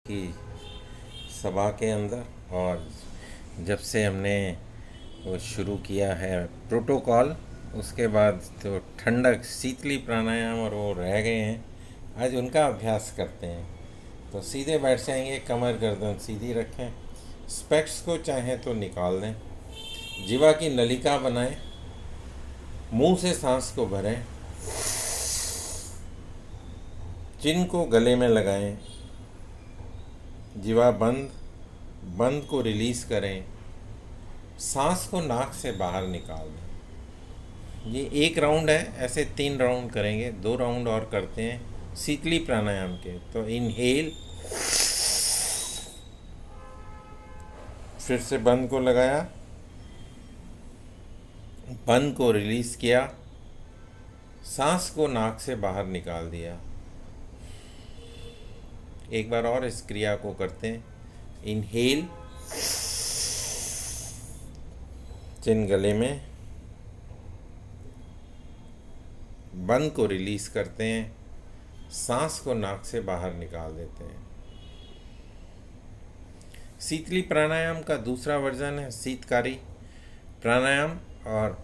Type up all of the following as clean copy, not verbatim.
की सभा के अंदर। और जब से हमने वो शुरू किया है प्रोटोकॉल, उसके बाद तो ठंडक शीतली प्राणायाम और वो रह गए हैं। आज उनका अभ्यास करते हैं। तो सीधे बैठ जाएंगे, कमर गर्दन सीधी रखें, स्पेक्स को चाहें तो निकाल दें, जीवा की नलिका बनाएं, मुंह से सांस को भरें, चिन को गले में लगाएं, जीवा बंद बंद को रिलीज करें, सांस को नाक से बाहर निकाल दें। ये एक राउंड है, ऐसे 3 राउंड करेंगे, 2 राउंड और करते हैं शीतली प्राणायाम के। तो इनहेल, फिर से बंद को लगाया, बंद को रिलीज किया, सांस को नाक से बाहर निकाल दिया। एक बार और इस क्रिया को करते हैं। इनहेल, चिन गले में, बंद को रिलीज करते हैं, सांस को नाक से बाहर निकाल देते हैं। शीतली प्राणायाम का दूसरा वर्जन है शीतकारी प्राणायाम, और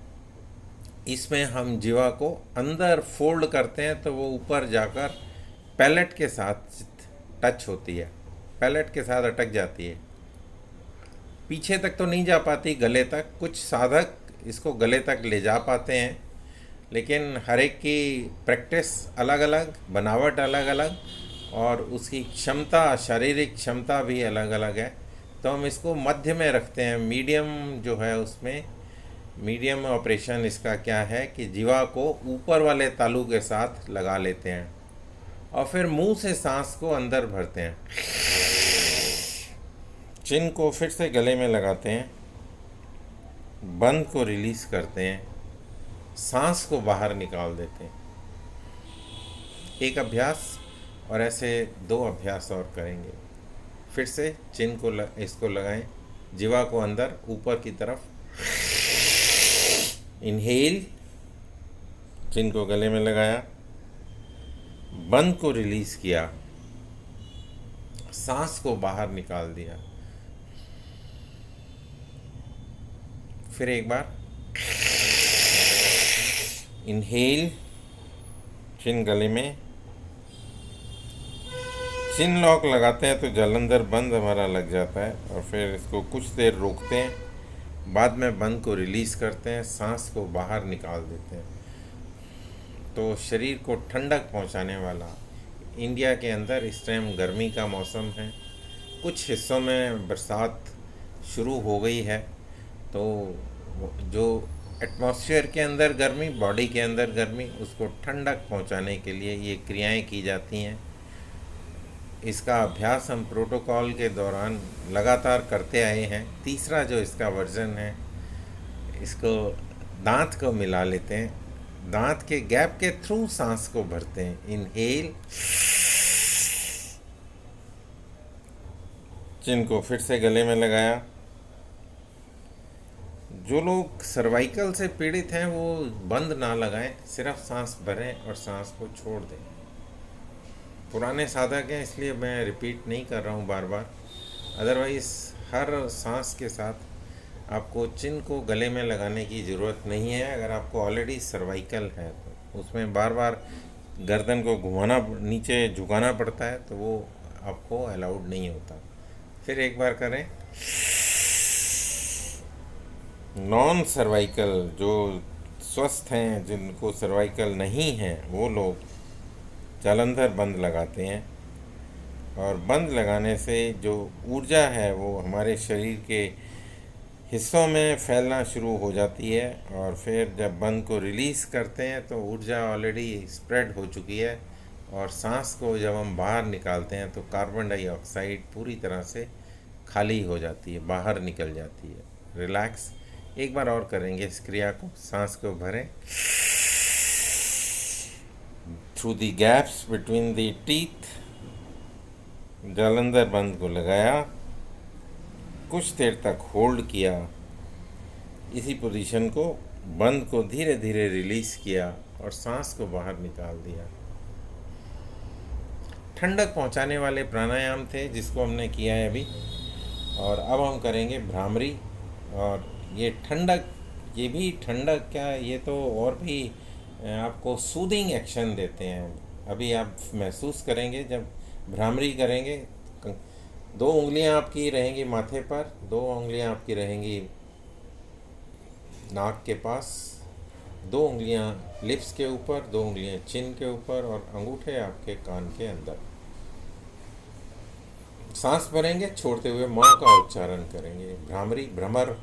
इसमें हम जीवा को अंदर फोल्ड करते हैं तो वो ऊपर जाकर पैलेट के साथ टच होती है, पैलेट के साथ अटक जाती है। पीछे तक तो नहीं जा पाती, गले तक। कुछ साधक इसको गले तक ले जा पाते हैं, लेकिन हर एक की प्रैक्टिस अलग अलग, बनावट अलग अलग, और उसकी क्षमता, शारीरिक क्षमता भी अलग अलग है। तो हम इसको मध्य में रखते हैं। मीडियम जो है, उसमें मीडियम ऑपरेशन इसका क्या है कि जीवा को ऊपर वाले तालू के साथ लगा लेते हैं और फिर मुंह से सांस को अंदर भरते हैं। चिन को फिर से गले में लगाते हैं, बंद को रिलीज करते हैं, सांस को बाहर निकाल देते हैं। एक अभ्यास और ऐसे 2 अभ्यास और करेंगे। फिर से चिन को इसको लगाएं, जीवा को अंदर ऊपर की तरफ। इनहेल, चिन को गले में लगाया, बंद को रिलीज किया, सांस को बाहर निकाल दिया। फिर एक बार इनहेल, चिन गले में, चिन लॉक लगाते हैं तो जालंधर बंद हमारा लग जाता है, और फिर इसको कुछ देर रोकते हैं, बाद में बंद को रिलीज़ करते हैं, सांस को बाहर निकाल देते हैं। तो शरीर को ठंडक पहुंचाने वाला। इंडिया के अंदर इस टाइम गर्मी का मौसम है, कुछ हिस्सों में बरसात शुरू हो गई है, तो जो एटमॉस्फेयर के अंदर गर्मी, बॉडी के अंदर गर्मी, उसको ठंडक पहुंचाने के लिए ये क्रियाएं की जाती हैं। इसका अभ्यास हम प्रोटोकॉल के दौरान लगातार करते आए हैं। तीसरा जो इसका वर्जन है, इसको दांत को मिला लेते हैं, दांत के गैप के थ्रू सांस को भरते हैं। इनहेल, चिन को फिर से गले में लगाया। जो लोग सर्वाइकल से पीड़ित हैं वो बंद ना लगाएं, सिर्फ सांस भरें और सांस को छोड़ दें। पुराने साधक हैं इसलिए मैं रिपीट नहीं कर रहा हूँ बार बार। अदरवाइज़ हर सांस के साथ आपको चिन को गले में लगाने की ज़रूरत नहीं है। अगर आपको ऑलरेडी सर्वाइकल है तो उसमें बार बार गर्दन को घुमाना, नीचे झुकाना पड़ता है, तो वो आपको अलाउड नहीं होता। फिर एक बार करें। नॉन सर्वाइकल, जो स्वस्थ हैं, जिनको सर्वाइकल नहीं है, वो लोग जालंधर बंद लगाते हैं, और बंद लगाने से जो ऊर्जा है वो हमारे शरीर के हिस्सों में फैलना शुरू हो जाती है, और फिर जब बंद को रिलीज़ करते हैं तो ऊर्जा ऑलरेडी स्प्रेड हो चुकी है, और सांस को जब हम बाहर निकालते हैं तो कार्बन डाइऑक्साइड पूरी तरह से खाली हो जाती है, बाहर निकल जाती है। रिलैक्स। एक बार और करेंगे इस क्रिया को। सांस को भरें through the gaps between the teeth, Jalandhar बंद को लगाया, कुछ देर तक होल्ड किया, इसी पोजीशन को, बंद को धीरे धीरे रिलीज किया और सांस को बाहर निकाल दिया। ठंडक पहुंचाने वाले प्राणायाम थे जिसको हमने किया है अभी। और अब हम करेंगे भ्रामरी। और ये ठंडक, ये भी ठंडक क्या, ये तो और भी आपको सूदिंग एक्शन देते हैं। अभी आप महसूस करेंगे जब भ्रामरी करेंगे। दो उंगलियां आपकी रहेंगी माथे पर, दो उंगलियां आपकी रहेंगी नाक के पास, दो उंगलियां लिप्स के ऊपर, दो उंगलियां चिन के ऊपर और अंगूठे आपके कान के अंदर। सांस भरेंगे, छोड़ते हुए माँ का उच्चारण करेंगे। भ्रामरी भ्रमर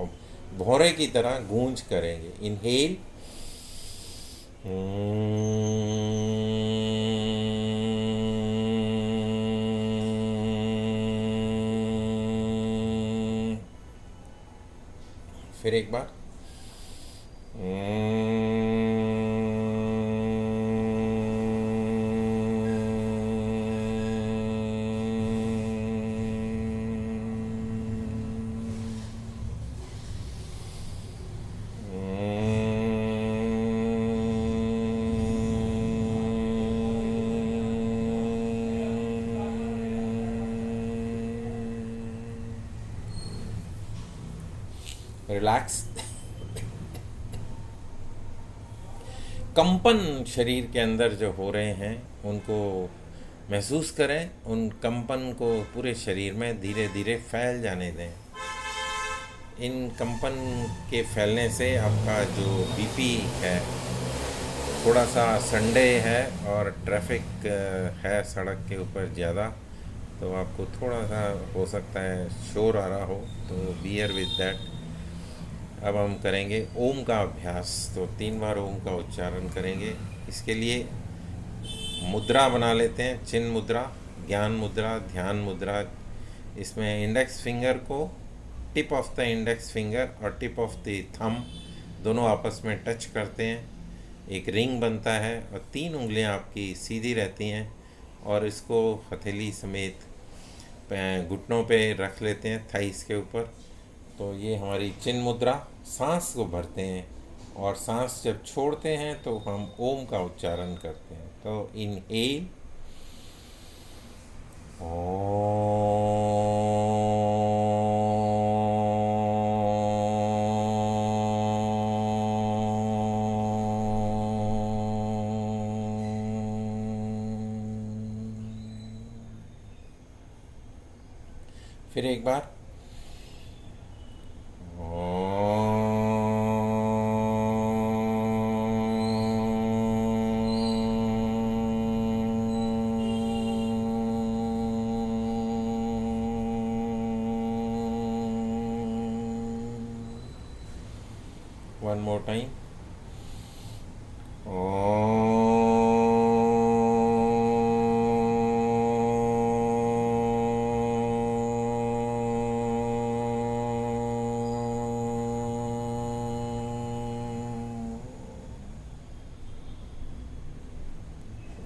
भौरे की तरह गूंज करेंगे। इनहेल, फिर एक बार, रिलैक्स। कंपन शरीर के अंदर जो हो रहे हैं उनको महसूस करें। उन कंपन को पूरे शरीर में धीरे धीरे फैल जाने दें। इन कंपन के फैलने से आपका जो बीपी है, थोड़ा सा संडे है और ट्रैफिक है सड़क के ऊपर ज़्यादा, तो आपको थोड़ा सा हो सकता है शोर आ रहा हो, तो बियर विद दैट। अब हम करेंगे ओम का अभ्यास। तो 3 बार ओम का उच्चारण करेंगे। इसके लिए मुद्रा बना लेते हैं, चिन्ह मुद्रा, ज्ञान मुद्रा, ध्यान मुद्रा। इसमें इंडेक्स फिंगर को, tip of the index finger और टिप ऑफ द थंब दोनों आपस में टच करते हैं, एक रिंग बनता है और 3 उंगलियां आपकी सीधी रहती हैं। और इसको हथेली समेत घुटनों पे रख लेते हैं, थाइस के ऊपर। तो ये हमारी चिन्ह मुद्रा। सांस को भरते हैं और सांस जब छोड़ते हैं तो हम ओम का उच्चारण करते हैं। तो इनहेल, फिर एक बार, one more time.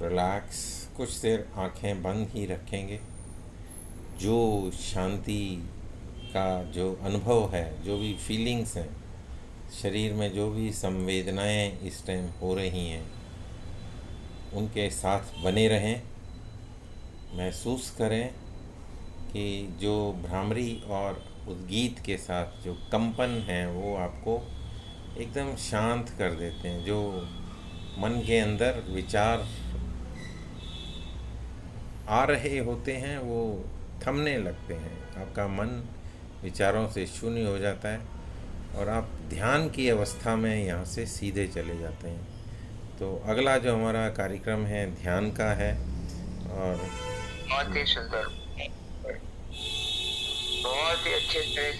रिलैक्स। कुछ देर आंखें बंद ही रखेंगे। जो शांति का जो अनुभव है, जो भी फीलिंग्स हैं शरीर में, जो भी संवेदनाएं इस टाइम हो रही हैं, उनके साथ बने रहें। महसूस करें कि जो भ्रामरी और उद्गीत के साथ जो कंपन हैं वो आपको एकदम शांत कर देते हैं। जो मन के अंदर विचार आ रहे होते हैं वो थमने लगते हैं। आपका मन विचारों से शून्य हो जाता है और आप ध्यान की अवस्था में यहाँ से सीधे चले जाते हैं। तो अगला जो हमारा कार्यक्रम है ध्यान का है। और बहुत ही सुंदर, बहुत ही अच्छे से